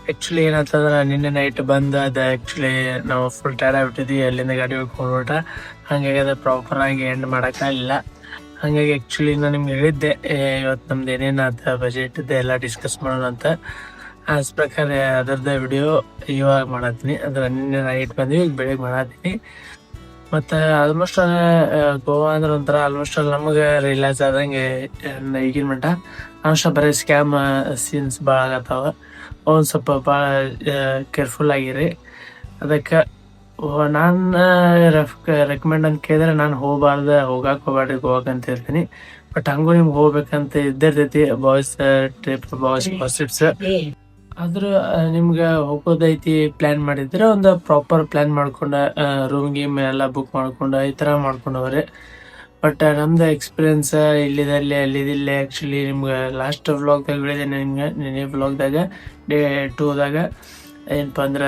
ಆ್ಯಕ್ಚುಲಿ ಏನಂತಂದ್ರೆ ನಿನ್ನೆ ನೈಟ್ ಬಂದು ಅದು ಆ್ಯಕ್ಚುಲಿ ನಾವು ಫುಲ್ ಟೈರ್ಡ್ ಆಗ್ಬಿಟ್ಟಿದ್ವಿ ಅಲ್ಲಿಂದ ಗಾಡಿ ಹೋಗ್ಕೊಂಡ್ಬಿಟ್ಟ ಹಾಗಾಗಿ ಅದು ಪ್ರಾಪರ್ ಆಗಿ ಎಂಡ್ ಮಾಡೋಕ್ಕಾಗಿಲ್ಲ ಹಾಗಾಗಿ ಆ್ಯಕ್ಚುಲಿ ನಾನು ನಿಮ್ಗೆ ಹೇಳಿದ್ದೆ ಇವತ್ತು ನಮ್ದು ಏನೇನಾದ ಬಜೆಟ್ದು ಎಲ್ಲ ಡಿಸ್ಕಸ್ ಮಾಡೋಣ ಅಂತ ಆಸ್ ಪ್ರಕಾರ ಅದರದ್ದು ವಿಡಿಯೋ ಇವಾಗ ಮಾಡತ್ತೀನಿ ಅಂದ್ರೆ ನಿನ್ನೆ ನೈಟ್ ಬಂದ್ವಿ ಈಗ ಬೆಳಿಗ್ಗೆ ಮಾಡತ್ತೀನಿ ಮತ್ತು ಆಲ್ಮೋಸ್ಟ್ ಗೋವಾ ಅಂದ್ರೆ ಒಂಥರ ಆಲ್ಮೋಸ್ಟ್ ಅಲ್ಲಿ ನಮಗೆ ರಿಯಲೈಸ್ ಆದಂಗೆ ಈಗಿನ ಮಟ್ಟ ಆಲ್ಮೋಸ್ಟ್ ಬರೀ ಸ್ಕ್ಯಾಮ್ ಸೀನ್ಸ್ ಭಾಳ ಆಗತ್ತಾವ ಒಂದು ಸ್ವಲ್ಪ ಭಾಳ ಕೇರ್ಫುಲ್ ಆಗಿರಿ ಅದಕ್ಕೆ ನಾನು ರೆಕಮೆಂಡ್ ಅಂತ ಕೇಳಿದ್ರೆ ನಾನು ಹೋಗಕ್ಕೆ ಹೋಗ್ಬೇಡ್ರಿ ಗೋವಾಕ್ ಅಂತ ಹೇಳ್ತೀನಿ ಬಟ್ ಹಂಗೂ ನಿಮ್ಗೆ ಹೋಗ್ಬೇಕಂತ ಇದ್ದಿರ್ತೈತಿ ಬಾಯ್ಸ್ ಟ್ರಿಪ್ ಬಾಯ್ಸ್ ಟ್ರಿಪ್ಸ್ ಆದ್ರೂ ನಿಮ್ಗೆ ಹೋಗೋದೈತಿ ಪ್ಲ್ಯಾನ್ ಮಾಡಿದ್ರೆ ಒಂದು ಪ್ರಾಪರ್ ಪ್ಲ್ಯಾನ್ ಮಾಡ್ಕೊಂಡು ರೂಮ್ ಗೀಮ್ ಎಲ್ಲ ಬುಕ್ ಮಾಡ್ಕೊಂಡು ಈ ಥರ ಮಾಡ್ಕೊಂಡವ್ರೆ ಬಟ್ ನಮ್ದು ಎಕ್ಸ್ಪೀರಿಯನ್ಸ್ ಇಲ್ಲಿದಲ್ಲಿ ಅಲ್ಲಿದಿಲ್ಲ ಆ್ಯಕ್ಚುಲಿ ನಿಮ್ಗೆ ಲಾಸ್ಟ್ ವ್ಲಾಗ್ದಾಗ ಹೇಳಿದೆ ನಿಮ್ಗೆ ನಿನ್ನೆ ವ್ಲಾಗ್ದಾಗ ಡೇ 2ದಾಗ ಏನಪ್ಪ ಅಂದ್ರೆ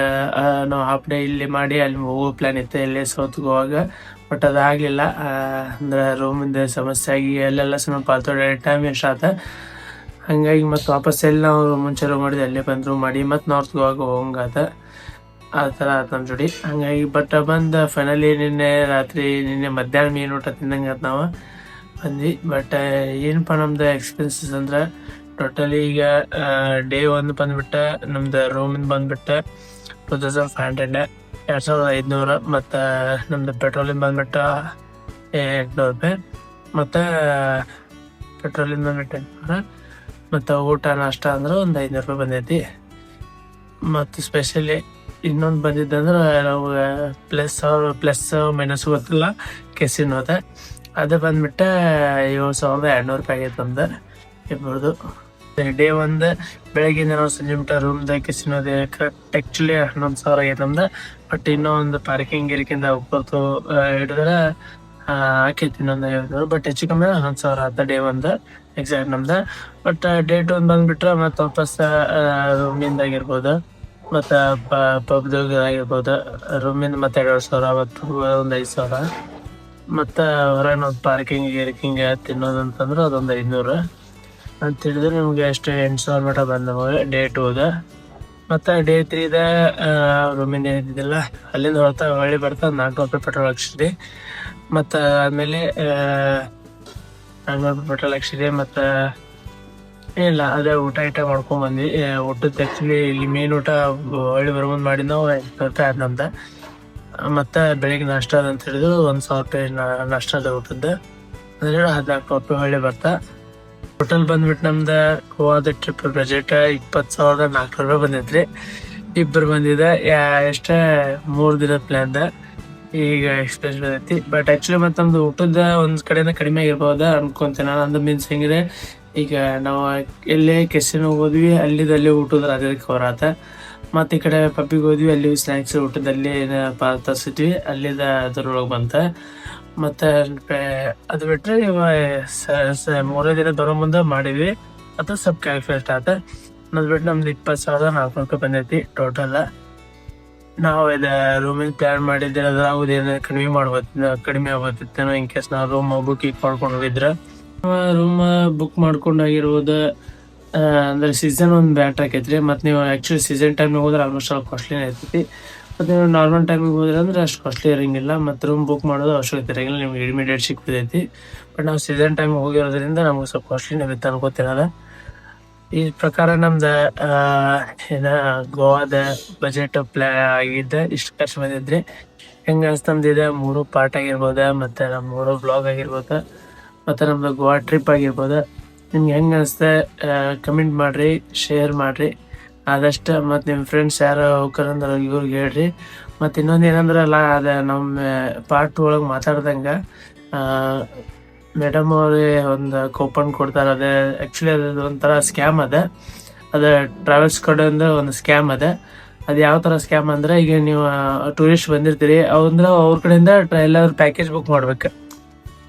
ನಾವು ಹಾಫ್ ಡೇ ಇಲ್ಲಿ ಮಾಡಿ ಅಲ್ಲಿ ಹೋಗೋ ಪ್ಲ್ಯಾನ್ ಇತ್ತು ಎಲ್ಲೇ ಸೌತ್ ಗೋವಾಗ ಬಟ್ ಅದಾಗಲಿಲ್ಲ ಅಂದ್ರೆ ರೂಮಿಂದ ಸಮಸ್ಯೆ ಆಗಿ ಅಲ್ಲೆಲ್ಲ ಸ್ವಲ್ಪ ಟೈಮ್ ವೇಸ್ಟ್ ಆತ ಹಾಗಾಗಿ ಮತ್ತು ವಾಪಸ್ ಎಲ್ಲಿ ನಾವು ಮುಂಚೆ ರೂಮ್ ಮಾಡಿದ್ವಿ ಅಲ್ಲೇ ಬಂದು ರೂಮ್ ಮಾಡಿ ಮತ್ತು ನಾರ್ತ್ ಗೋವಾಗ ಹೋಗಂಗಾತ ಆ ಥರ ಆಯ್ತು ನಮ್ಮ ಜೋಡಿ ಹಾಗಾಗಿ ಬಟ್ ಬಂದು ಫೈನಲಿ ನಿನ್ನೆ ಮಧ್ಯಾಹ್ನ ಮೀನು ಊಟ ತಿಂದಂಗೆ ಆಯ್ತು ನಾವು ಬಂದ್ವಿ ಬಟ್ ಏನಪ್ಪ ನಮ್ದು ಎಕ್ಸ್ಪೆನ್ಸಸ್ ಅಂದ್ರೆ ಟೋಟಲಿ ಈಗ ಡೇ 1 ಬಂದ್ಬಿಟ್ಟು ನಮ್ದು ರೂಮಿಂದ ಬಂದ್ಬಿಟ್ಟು 2500 2500 ಮತ್ತು ನಮ್ದು ಪೆಟ್ರೋಲಿಂದ ಬಂದ್ಬಿಟ್ಟು 800 ರೂಪಾಯಿ ಮತ್ತು ಪೆಟ್ರೋಲಿಂದ 10 ಮತ್ತು ಊಟ ನಾಷ್ಟ ಅಂದ್ರೆ ಒಂದು 500 ರೂಪಾಯಿ ಬಂದೈತಿ. ಮತ್ತು ಸ್ಪೆಷಲಿ ಇನ್ನೊಂದು ಬಂದಿದ್ದಂದ್ರೆ ನಾವು ಪ್ಲಸ್ ಮೈನಸ್ ಗೊತ್ತಿಲ್ಲ ಕೆಸಿನೋ ಅದು ಬಂದ್ಬಿಟ್ಟು 7,200 ರೂಪಾಯಿ ಆಗೈತೆ ನಮ್ದು ಇಬ್ಬರದು. ಡೇ 1 ಬೆಳಗ್ಗಿಂದ ನಾವು ಸಂಜೆ ಮಟ್ಟ ರೂಮ್ದ ಕೆಸಿನೋದೆ ಕರೆಕ್ಟ್ ಆ್ಯಕ್ಚುಲಿ 11,000 ಆಗೈತೆ ನಮ್ದು. ಬಟ್ ಇನ್ನೂ ಒಂದು ಪಾರ್ಕಿಂಗ್ ಗಿರಿಕಿಂದ ಉಪ್ಪತ್ತು ಹಿಡಿದ್ರೆ ಆಕೈತಿ ಇನ್ನೊಂದು 500. ಬಟ್ ಹೆಚ್ಚು ಕಮ್ಮಿ 11,000 ಆತ ಡೇ 1 ಎಕ್ಸಾಕ್ಟ್ ನಮ್ದು. ಬಟ್ ಡೇ 2 ಬಂದ್ಬಿಟ್ರೆ ಮತ್ತು ವಾಪಸ್ ರೂಮಿಂದಾಗಿರ್ಬೋದು ಮತ್ತು ಪಬ್ದಾಗಿರ್ಬೋದು. ರೂಮಿಂದ ಮತ್ತೆ 2,000, ಅವತ್ತು ಒಂದು 5,000. ಮತ್ತು ಹೊರಗೆ ಒಂದು ಪಾರ್ಕಿಂಗ್ ಗಿರ್ಕಿಂಗ್ ತಿನ್ನೋದಂತಂದ್ರೆ ಅದೊಂದು 500 ಅಂತ ಹೇಳಿದ್ರೆ ನಿಮಗೆ ಎಷ್ಟು 8,000 ಮಟ್ಟ ಬಂದ ನಮಗೆ ಡೇ 2. ಮತ್ತು ಡೇ 3 ರೂಮಿಂದ ಏನಿದ್ದಿಲ್ಲ ಅಲ್ಲಿಂದ ಹೊಳ್ಳಿ ಬರ್ತಾ 400 ರೂಪಾಯಿ ಪೆಟ್ರೋಲ್ ಹಾಕ್ಸಿದ್ವಿ. ಮತ್ತು ಆದಮೇಲೆ 400 ರೂಪಾಯಿ ಪೆಟ್ರೋಲ್ ಹಾಕ್ಸಿದೆ. ಮತ್ತು ಏನಿಲ್ಲ ಅದೇ ಊಟ ಮಾಡ್ಕೊಂಡ್ಬಂದ್ವಿ. ಊಟದ ಆ್ಯಕ್ಚುಲಿ ಇಲ್ಲಿ ಮೇನ್ ಊಟ ಹೊಳ್ಳಿ ಬರ್ಬಂದು ಮಾಡಿ ನಾವು 800 ರೂಪಾಯಿ ಆದ ನಮ್ದು. ಮತ್ತು ಬೆಳಿಗ್ಗೆ ನಾಷ್ಟ ಅಂತ ಹೇಳಿದ್ರು 1,000 ರೂಪಾಯಿ ನಾಷ್ಟದ ಊಟದ್ದು ಅಂದರೆ 1400 ರೂಪಾಯಿ ಹೊಳ್ಳಿ ಬರ್ತಾ. ಟೋಟಲ್ ಬಂದ್ಬಿಟ್ಟು ನಮ್ದು ಗೋವಾದ ಟ್ರಿಪ್ ಬಜೆಟ್ 20,400 ರೂಪಾಯಿ ಬಂದೈತ್ರಿ. ಇಬ್ಬರು ಬಂದಿದೆ ಎಷ್ಟೇ 3 ದಿನದ ಪ್ಲ್ಯಾನ್ದ ಈಗ ಎಕ್ಸ್ಪೆನ್ಸ್ ಬಂದೈತಿ. ಬಟ್ ಆ್ಯಕ್ಚುಲಿ ಮತ್ತು ನಮ್ದು ಊಟದ ಒಂದು ಕಡೆಯಿಂದ ಕಡಿಮೆ ಆಗಿರ್ಬೋದು ಅನ್ಕೊಂತೀನಿ ನಾನು. ಅಂದು ಮೀನ್ಸ್ ಹೆಂಗಿದೆ, ಈಗ ನಾವು ಎಲ್ಲೇ ಕೆಸಿನೋ ಹೋದ್ವಿ ಅಲ್ಲಿ ಊಟದ ಅದೇ ಕವರ್ ಆತ. ಮತ್ತು ಈ ಕಡೆ ಪಬ್ಬಿಗೆ ಹೋದ್ವಿ, ಅಲ್ಲಿ ಸ್ನ್ಯಾಕ್ಸ್ ಊಟದಲ್ಲಿ ತರಿಸಿದ್ವಿ, ಅಲ್ಲಿಂದ ಅದ್ರೊಳಗೆ ಬಂತ. ಮತ್ತು ಅದು ಬಿಟ್ಟರೆ 3 ದಿನ ಬರೋ ಮುಂದೆ ಮಾಡಿದ್ವಿ, ಅದು ಸ್ವಲ್ಪ ಕ್ಯಾಲ್ಕುಲೇಟ್ ಆತ. ಅದು ಬಿಟ್ಟು ನಮ್ದು 20,400 ರೂಪಾಯಿ ಬಂದೈತಿ ಟೋಟಲ್. ನಾವು ಇದು ರೂಮಿನ ಪ್ಲ್ಯಾನ್ ಮಾಡಿದ್ರೆ ಅದ್ರಾಗುದೇನು ಕಡಿಮೆ ಆಗ್ಬೋದಿತ್ತೇನೋ ಇನ್ ಕೇಸ್ ನಾವು ರೂಮ್ ಬುಕ್ಕಿಂಗ್ ಮಾಡ್ಕೊಂಡು ಹೋಗಿದ್ರೆ. ರೂಮ್ ಬುಕ್ ಮಾಡ್ಕೊಂಡಾಗಿರ್ಬೋದು ಅಂದ್ರೆ ಸೀಸನ್ ಒಂದು ಬ್ಯಾಟ್ರ್ ಆಕೈತ್ರಿ. ಮತ್ತು ನೀವು ಆ್ಯಕ್ಚುಲಿ ಸೀಸನ್ ಟೈಮಿಗೆ ಹೋದ್ರೆ ಆಲ್ಮೋಸ್ಟ್ ಅಲ್ಲಿ ಕಾಸ್ಟ್ಲಿನೇ ಇರ್ತೈತಿ. ಮತ್ತು ನೀವು ನಾರ್ಮಲ್ ಟೈಮಿಗೆ ಹೋದ್ರೆ ಅಂದ್ರೆ ಅಷ್ಟು ಕಾಸ್ಟ್ಲಿ ಇರೋಂಗಿಲ್ಲ. ಮತ್ತು ರೂಮ್ ಬುಕ್ ಮಾಡೋದು ಅವಶ್ಯಕತೆ ಇರೋಂಗಿಲ್ಲ, ನಿಮ್ಗೆ ಇಮಿಡಿಯೇಟ್ ಸಿಕ್ಬಿದೈತಿ. ಬಟ್ ನಾವು ಸೀಸನ್ ಟೈಮಿಗೆ ಹೋಗಿರೋದ್ರಿಂದ ನಮ್ಗೆ ಸ್ವಲ್ಪ ಕಾಸ್ಟ್ಲಿನೇ ಬಿತ್ತು ಅನ್ಕೋತಿರೋದ. ಈ ಪ್ರಕಾರ ನಮ್ದು ಗೋವಾದ ಬಜೆಟ್ ಆಗಿದ್ದ ಇಷ್ಟು ಖರ್ಚು ಬಂದಿದ್ರಿ. ಹೆಂಗೆ ಅನಿಸ್ತು ನಮ್ದು ಇದೆ 3 ಪಾರ್ಟ್ ಆಗಿರ್ಬೋದು, ಮತ್ತು ನಮ್ಮ 3 ಬ್ಲಾಗ್ ಆಗಿರ್ಬೋದು, ಮತ್ತು ನಮ್ಮದು ಗೋವಾ ಟ್ರಿಪ್ ಆಗಿರ್ಬೋದು. ನಿಮ್ಗೆ ಹೆಂಗೆ ಅನಿಸ್ತೆ ಕಮೆಂಟ್ ಮಾಡಿರಿ, ಶೇರ್ ಮಾಡಿರಿ ಆದಷ್ಟು. ಮತ್ತು ನಿಮ್ಮ ಫ್ರೆಂಡ್ಸ್ ಯಾರು ಹೋಗ್ಕರಂದ್ರೆ ಇವ್ರಿಗೆ ಹೇಳ್ರಿ. ಮತ್ತು ಇನ್ನೊಂದು ಏನಂದ್ರಲ್ಲ, ಅದು ನಮ್ಮ ಪಾರ್ಟ್ ಒಳಗೆ ಮಾತಾಡ್ದಂಗೆ ಮೇಡಮ್ ಅವ್ರಿಗೆ ಒಂದು ಕೂಪನ್ ಕೊಡ್ತಾರೆ. ಅದೇ ಆ್ಯಕ್ಚುಲಿ ಅದು ಒಂಥರ ಸ್ಕ್ಯಾಮ್ ಅದು ಟ್ರಾವೆಲ್ಸ್ ಕಡೆಯಿಂದ ಒಂದು ಸ್ಕ್ಯಾಮ್ ಅದು ಯಾವ ಥರ ಸ್ಕ್ಯಾಮ್ ಅಂದರೆ, ಈಗ ನೀವು ಟೂರಿಸ್ಟ್ ಬಂದಿರ್ತೀರಿ ಅಂದ್ರೆ ಅವ್ರ ಕಡೆಯಿಂದ ಎಲ್ಲಾದ್ರೂ ಪ್ಯಾಕೇಜ್ ಬುಕ್ ಮಾಡ್ಬೇಕು.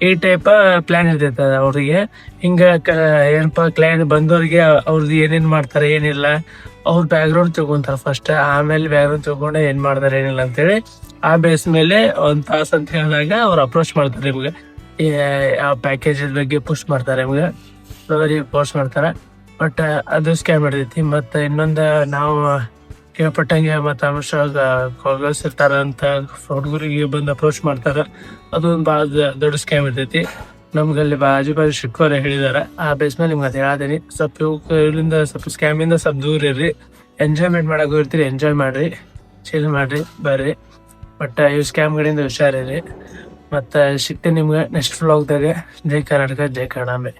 ಈ ಟೈಪ್ ಪ್ಲ್ಯಾನ್ ಇರ್ತೈತೆ ಅವ್ರಿಗೆ. ಹಿಂಗೆ ಏನಪ್ಪ ಕ್ಲೈಂಟ್ ಬಂದವ್ರಿಗೆ ಅವ್ರದ್ದು ಏನೇನು ಮಾಡ್ತಾರೆ ಏನಿಲ್ಲ ಅವ್ರ ಬ್ಯಾಕ್ಗ್ರೌಂಡ್ ತಿಳ್ಕೊಂತಾರೆ ಫಸ್ಟ್. ಆಮೇಲೆ ಬ್ಯಾಕ್ಗ್ರೌಂಡ್ ತಿಳ್ಕೊಂಡು ಏನು ಮಾಡ್ತಾರೆ ಏನಿಲ್ಲ ಅಂತೇಳಿ ಆ ಬೇಸ್ ಮೇಲೆ 1 ತಾಸು ಅಂತ ಹೇಳಿದಾಗ ಅವ್ರು ಅಪ್ರೋಚ್ ಮಾಡ್ತಾರೆ ನಿಮ್ಗೆ. ಯಾವ ಪ್ಯಾಕೇಜ್ ಬಗ್ಗೆ ಪುಷ್ ಮಾಡ್ತಾರೆ ನಿಮ್ಗೆ, ಪೋಸ್ಟ್ ಮಾಡ್ತಾರೆ. ಬಟ್ ಅದು ಸ್ಕ್ಯಾಮ್ ಇರ್ತೈತಿ. ಮತ್ತು ಇನ್ನೊಂದು ನಾವು ಕೇಳ್ಪಟ್ಟಂಗೆ ಮತ್ತು ಅಮಿಷಾಗ ಕಾಲ್ಗಲ್ಸ್ ಇರ್ತಾರ ಅಂತ ಹುಡುಗರಿಗೆ ಬಂದು ಅಪ್ರೋಚ್ ಮಾಡ್ತಾರೆ. ಅದೊಂದು ಭಾಳ ದೊಡ್ಡ ಸ್ಕ್ಯಾಮ್ ಇರ್ತೈತಿ. ನಮ್ಗೆ ಅಲ್ಲಿ ಬಾಜು ಶಿಕ್ಕೋರೆ ಹೇಳಿದಾರೆ. ಆ ಬೇಸ್ ಮೇಲೆ ನಿಮ್ಗೆ ಅದು ಹೇಳಾದೀನಿ. ಸ್ವಲ್ಪ ಇಲ್ಲಿಂದ ಸ್ವಲ್ಪ ಸ್ಕ್ಯಾಮಿಂದ ಸ್ವಲ್ಪ ದೂರ ಇರ್ರಿ. ಎಂಜಾಯ್ಮೆಂಟ್ ಮಾಡಕ್ಕೆ ಇರ್ತೀರಿ, ಎಂಜಾಯ್ ಮಾಡಿರಿ, ಚಿಲ್ ಮಾಡಿರಿ, ಬರ್ರಿ. ಬಟ್ ಇವು ಸ್ಕ್ಯಾಮ್ಗಳಿಂದ ಹುಷಾರಿರಿ. ಮತ್ತು ಸಿಗ್ತೀನಿ ನಿಮ್ಗೆ ನೆಕ್ಸ್ಟ್ ವ್ಲಾಗ್ದಾಗ. ಜೈ ಕರ್ನಾಟಕ, ಜೈ ಕನ್ನಡಾಂಬೆ.